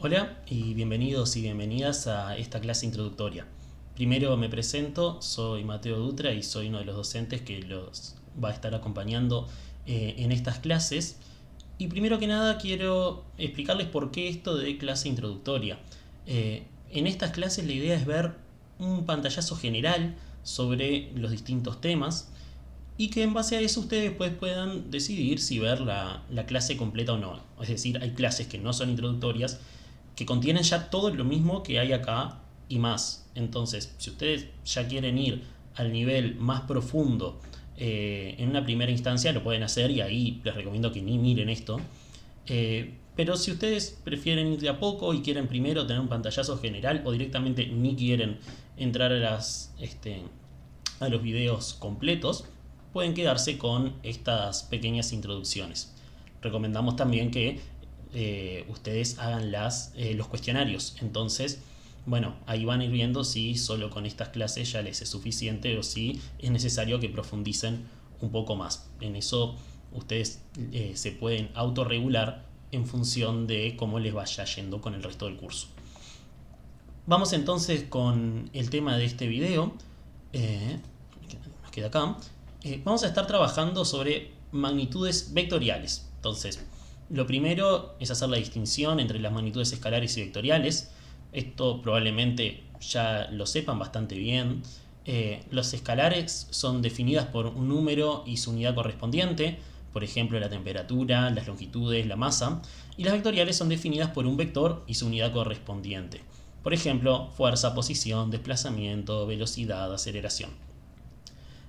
Hola y bienvenidos y bienvenidas a esta clase introductoria. Primero me presento, soy Mateo Dutra y soy uno de los docentes que los va a estar acompañando en estas clases. Y primero que nada quiero explicarles por qué esto de clase introductoria. En estas clases la idea es ver un pantallazo general sobre los distintos temas y que en base a eso ustedes después puedan decidir si ver la clase completa o no. Es decir, hay clases que no son introductorias, que contienen ya todo lo mismo que hay acá y más. Entonces, si ustedes ya quieren ir al nivel más profundo en una primera instancia, lo pueden hacer y ahí les recomiendo que ni miren esto. Pero si ustedes prefieren ir de a poco y quieren primero tener un pantallazo general o directamente ni quieren entrar a los videos completos, pueden quedarse con estas pequeñas introducciones. Recomendamos también que ustedes hagan los cuestionarios. Entonces, bueno, ahí van a ir viendo si solo con estas clases ya les es suficiente o si es necesario que profundicen un poco más. En eso ustedes se pueden autorregular en función de cómo les vaya yendo con el resto del curso. Vamos entonces con el tema de este video. Nos queda acá. Vamos a estar trabajando sobre magnitudes vectoriales. Entonces, lo primero es hacer la distinción entre las magnitudes escalares y vectoriales. Esto probablemente ya lo sepan bastante bien. Los escalares son definidas por un número y su unidad correspondiente, por ejemplo la temperatura, las longitudes, la masa, y las vectoriales son definidas por un vector y su unidad correspondiente, por ejemplo fuerza, posición, desplazamiento, velocidad, aceleración.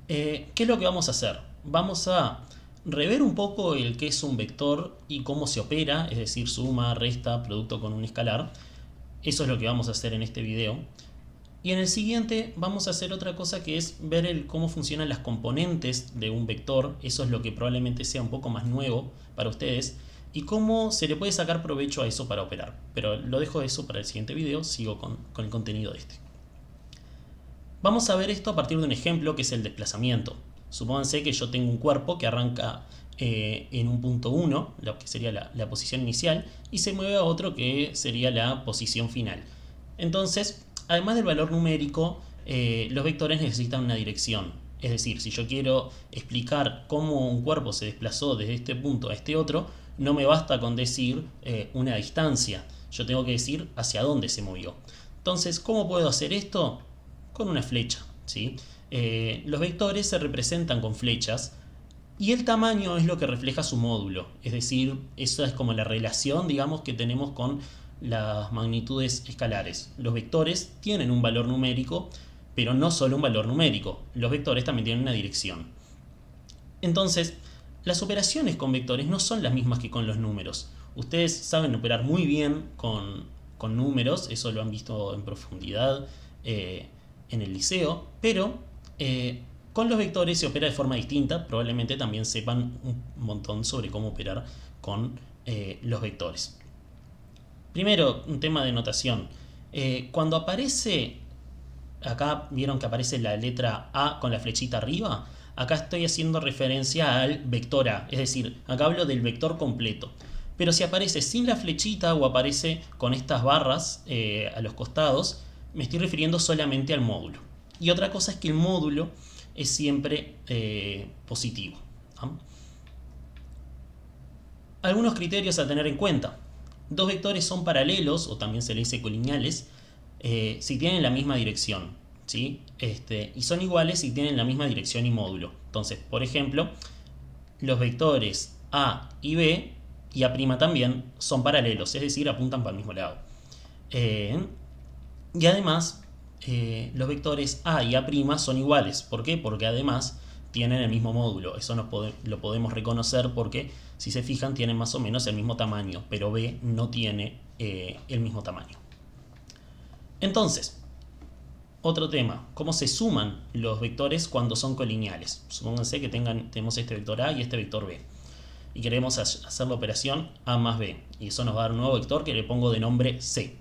¿Qué es lo que vamos a hacer? Vamos a rever un poco el que es un vector y cómo se opera, es decir, suma, resta, producto con un escalar. Eso es lo que vamos a hacer en este video. Y en el siguiente vamos a hacer otra cosa, que es ver cómo funcionan las componentes de un vector. Eso es lo que probablemente sea un poco más nuevo para ustedes y cómo se le puede sacar provecho a eso para operar. Pero lo dejo eso para el siguiente video, sigo con el contenido de este. Vamos a ver esto a partir de un ejemplo que es el desplazamiento. Supónganse que yo tengo un cuerpo que arranca en un punto 1, lo que sería la posición inicial, y se mueve a otro que sería la posición final. Entonces, además del valor numérico, los vectores necesitan una dirección. Es decir, si yo quiero explicar cómo un cuerpo se desplazó desde este punto a este otro, no me basta con decir una distancia. Yo tengo que decir hacia dónde se movió. Entonces, ¿cómo puedo hacer esto? Con una flecha, ¿sí? Los vectores se representan con flechas y el tamaño es lo que refleja su módulo. Es decir, esa es como la relación, digamos, que tenemos con las magnitudes escalares. Los vectores tienen un valor numérico, pero no solo un valor numérico. Los vectores también tienen una dirección. Entonces, las operaciones con vectores no son las mismas que con los números. Ustedes saben operar muy bien con números, eso lo han visto en profundidad en el liceo, pero con los vectores se opera de forma distinta. Probablemente también sepan un montón sobre cómo operar con los vectores. Primero, un tema de notación. Cuando aparece, acá vieron que aparece la letra A con la flechita arriba, acá estoy haciendo referencia al vector A, es decir, acá hablo del vector completo. Pero si aparece sin la flechita o aparece con estas barras a los costados, me estoy refiriendo solamente al módulo. Y otra cosa es que el módulo es siempre positivo. Algunos criterios a tener en cuenta. Dos vectores son paralelos, o también se le dice colineales, si tienen la misma dirección, ¿sí? Y son iguales si tienen la misma dirección y módulo. Entonces, por ejemplo, los vectores A y B y A' también son paralelos, es decir, apuntan para el mismo lado. Y además, los vectores A y A' son iguales. ¿Por qué? Porque además tienen el mismo módulo. Eso lo podemos reconocer porque, si se fijan, tienen más o menos el mismo tamaño, pero B no tiene el mismo tamaño. Entonces, otro tema, ¿cómo se suman los vectores cuando son colineales? Supónganse que tenemos este vector A y este vector B y queremos hacer la operación A más B, y eso nos va a dar un nuevo vector que le pongo de nombre C.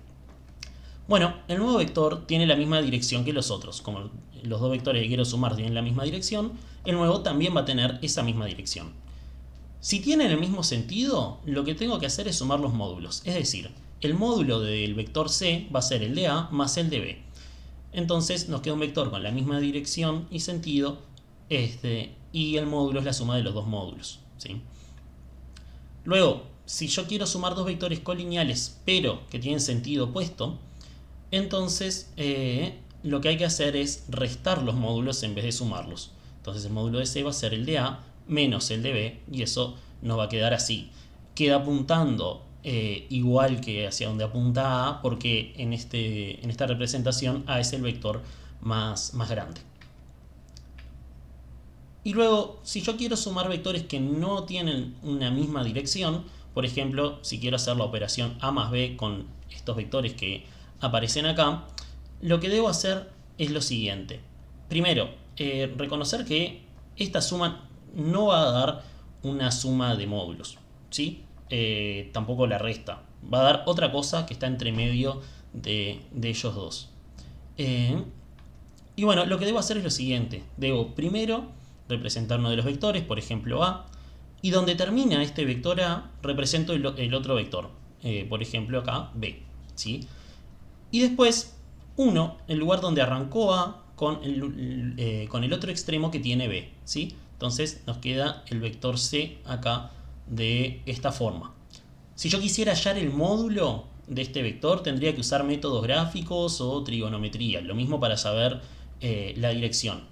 Bueno, el nuevo vector tiene la misma dirección que los otros. Como los dos vectores que quiero sumar tienen la misma dirección, el nuevo también va a tener esa misma dirección. Si tienen el mismo sentido, lo que tengo que hacer es sumar los módulos. Es decir, el módulo del vector C va a ser el de A más el de B. Entonces nos queda un vector con la misma dirección y sentido, y el módulo es la suma de los dos módulos, ¿sí? Luego, si yo quiero sumar dos vectores colineales pero que tienen sentido opuesto, entonces lo que hay que hacer es restar los módulos en vez de sumarlos. Entonces el módulo de C va a ser el de A menos el de B, y eso nos va a quedar así. Queda apuntando igual que hacia donde apunta A, porque en esta representación A es el vector más grande. Y luego, si yo quiero sumar vectores que no tienen una misma dirección, por ejemplo, si quiero hacer la operación A más B con estos vectores que aparecen acá, lo que debo hacer es lo siguiente. Primero, reconocer que esta suma no va a dar una suma de módulos, ¿sí? Tampoco la resta. Va a dar otra cosa que está entre medio de ellos dos. Y bueno, lo que debo hacer es lo siguiente. Debo primero representar uno de los vectores, por ejemplo A, y donde termina este vector A, represento el otro vector, por ejemplo acá B, ¿sí? Y después 1 en lugar donde arrancó A con el otro extremo que tiene B, ¿sí? Entonces nos queda el vector C acá de esta forma. Si yo quisiera hallar el módulo de este vector, tendría que usar métodos gráficos o trigonometría, lo mismo para saber la dirección.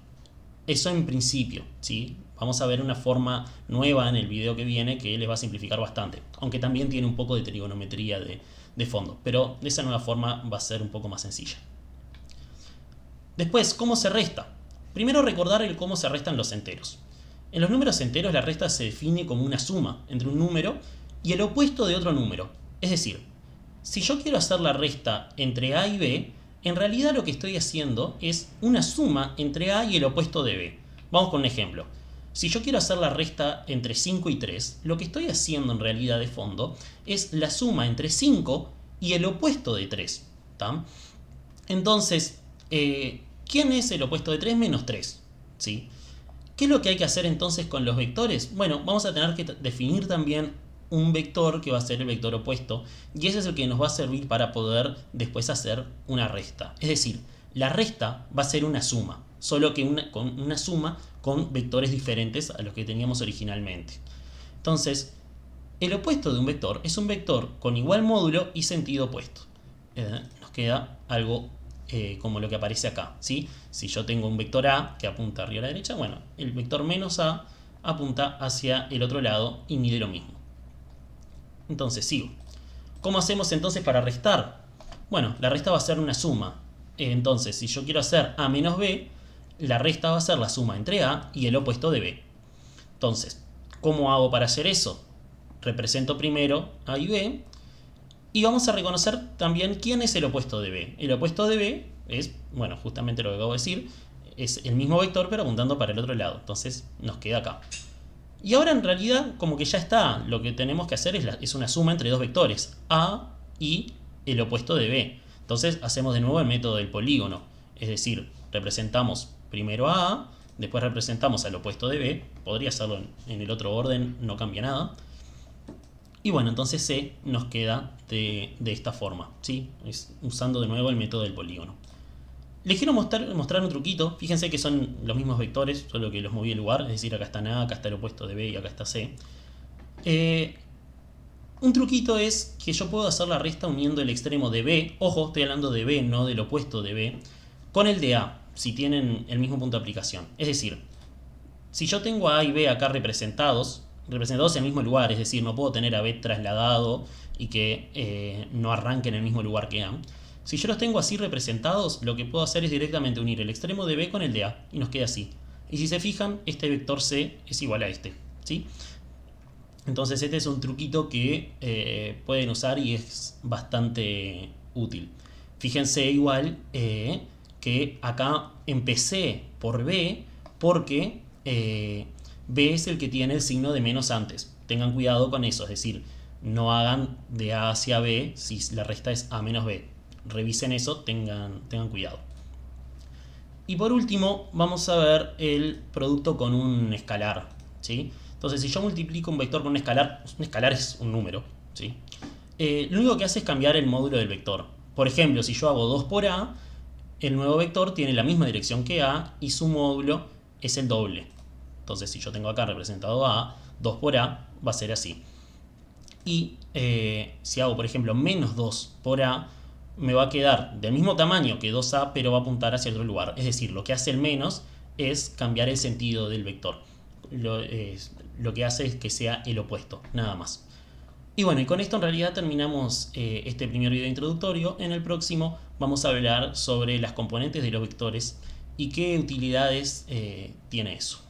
Eso en principio, ¿sí? Vamos a ver una forma nueva en el video que viene que les va a simplificar bastante, aunque también tiene un poco de trigonometría de fondo, pero esa nueva forma va a ser un poco más sencilla. Después, ¿cómo se resta? Primero recordar el cómo se restan los enteros. En los números enteros la resta se define como una suma entre un número y el opuesto de otro número. Es decir, si yo quiero hacer la resta entre A y B, en realidad lo que estoy haciendo es una suma entre A y el opuesto de B. Vamos con un ejemplo. Si yo quiero hacer la resta entre 5 y 3, lo que estoy haciendo en realidad de fondo es la suma entre 5 y el opuesto de 3. ¿Tá? Entonces, ¿quién es el opuesto de 3 menos 3? ¿Sí? ¿Qué es lo que hay que hacer entonces con los vectores? Bueno, vamos a tener que definir también un vector que va a ser el vector opuesto, y ese es el que nos va a servir para poder después hacer una resta. Es decir, la resta va a ser una suma, solo que una suma con vectores diferentes a los que teníamos originalmente. Entonces, el opuesto de un vector es un vector con igual módulo y sentido opuesto. Nos queda algo como lo que aparece acá, ¿sí? Si yo tengo un vector A que apunta arriba a la derecha, bueno, el vector menos A apunta hacia el otro lado y mide lo mismo. Entonces sigo. ¿Cómo hacemos entonces para restar? Bueno, la resta va a ser una suma. Entonces, si yo quiero hacer A menos B, la resta va a ser la suma entre A y el opuesto de B. Entonces, ¿cómo hago para hacer eso? Represento primero A y B. Y vamos a reconocer también quién es el opuesto de B. El opuesto de B es, bueno, justamente lo que acabo de decir, es el mismo vector pero apuntando para el otro lado. Entonces nos queda acá. Y ahora en realidad como que ya está. Lo que tenemos que hacer es una suma entre dos vectores, A y el opuesto de B. Entonces hacemos de nuevo el método del polígono. Es decir, representamos primero a A, después representamos al opuesto de B. Podría hacerlo en el otro orden, no cambia nada. Y bueno, entonces C nos queda de esta forma, ¿sí? Usando de nuevo el método del polígono. Les quiero mostrar un truquito. Fíjense que son los mismos vectores, solo que los moví de lugar. Es decir, acá está A, acá está el opuesto de B y acá está C. Un truquito es que yo puedo hacer la resta uniendo el extremo de B. Ojo, estoy hablando de B, no del opuesto de B. Con el de A, si tienen el mismo punto de aplicación. Es decir, si yo tengo a A y B acá representados en el mismo lugar, es decir, no puedo tener a B trasladado y que no arranque en el mismo lugar que A. Si yo los tengo así representados, lo que puedo hacer es directamente unir el extremo de B con el de A, y nos queda así. Y si se fijan, este vector C es igual a este, ¿sí? Entonces este es un truquito que pueden usar y es bastante útil. Fíjense igual que acá empecé por B porque B es el que tiene el signo de menos antes. Tengan cuidado con eso, es decir, no hagan de A hacia B si la resta es A menos B. Revisen eso, tengan cuidado. Y por último, vamos a ver el producto con un escalar, ¿sí? Entonces, si yo multiplico un vector con un escalar es un número, ¿sí? Lo único que hace es cambiar el módulo del vector. Por ejemplo, si yo hago 2 por A, el nuevo vector tiene la misma dirección que A y su módulo es el doble. Entonces, si yo tengo acá representado A, 2 por A va a ser así. Y si hago, por ejemplo, menos 2 por A, me va a quedar del mismo tamaño que 2A, pero va a apuntar hacia otro lugar. Es decir, lo que hace el menos es cambiar el sentido del vector. Lo que hace es que sea el opuesto, nada más. Y bueno, y con esto en realidad terminamos este primer video introductorio. En el próximo vamos a hablar sobre las componentes de los vectores y qué utilidades tiene eso.